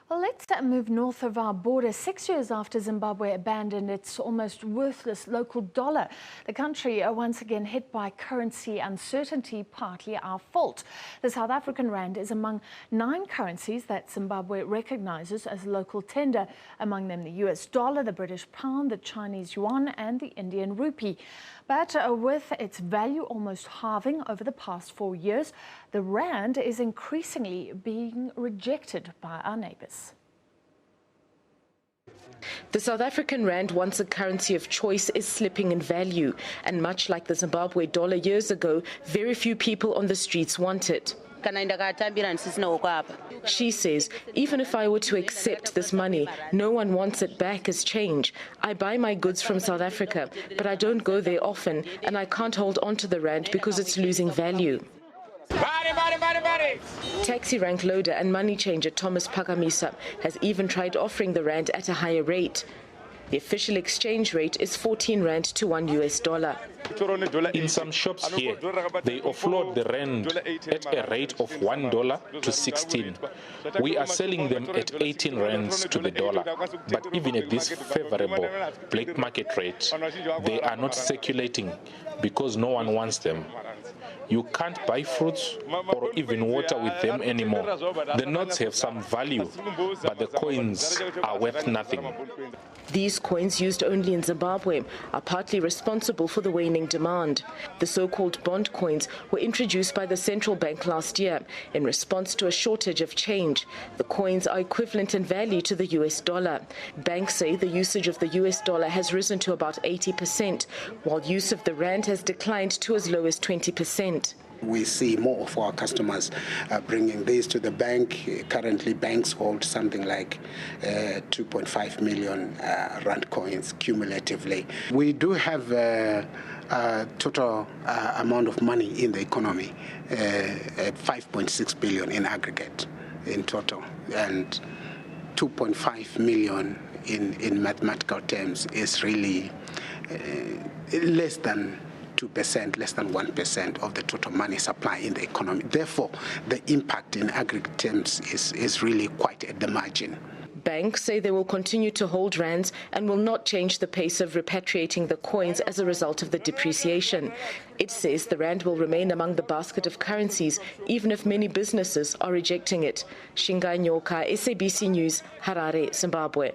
Well, let's move north of our border. 6 years after Zimbabwe abandoned its almost worthless local dollar, the country are once again hit by currency uncertainty, partly our fault. The South African rand is among 9 currencies that Zimbabwe recognizes as local tender, among them the US dollar, the British pound, the Chinese Yuan and the Indian Rupee. But with its value almost halving over the past 4 years, the rand is increasingly being rejected by our neighbours. The South African rand, once a currency of choice, is slipping in value. And much like the Zimbabwe dollar years ago, very few people on the streets want it. She says, even if I were to accept this money, no one wants it back as change. I buy my goods from South Africa, but I don't go there often, and I can't hold on to the rand because it's losing value. Taxi rank loader and money changer Thomas Pakamisa has even tried offering the rand at a higher rate. The official exchange rate is 14 rand to $1 US. In some shops here, they offload the rand at a rate of $1 to 16. We are selling them at 18 rands to the dollar. But even at this favorable black market rate, they are not circulating because no one wants them. You can't buy fruits or even water with them anymore. The notes have some value, but the coins are worth nothing. These coins, used only in Zimbabwe, are partly responsible for the waning demand. The so-called bond coins were introduced by the central bank last year in response to a shortage of change. The coins are equivalent in value to the US dollar. Banks say the usage of the US dollar has risen to about 80%, while use of the rand has declined to as low as 20%. We see more of our customers bringing these to the bank. Currently, banks hold something like 2.5 million rand coins cumulatively. We do have a total amount of money in the economy, 5.6 billion in aggregate in total, and 2.5 million in mathematical terms is really less than 2%, less than 1% of the total money supply in the economy. Therefore, the impact in aggregate terms is really quite at the margin. Banks say they will continue to hold rands and will not change the pace of repatriating the coins as a result of the depreciation. It says the rand will remain among the basket of currencies, even if many businesses are rejecting it. Shinga Nyoka, SABC News, Harare, Zimbabwe.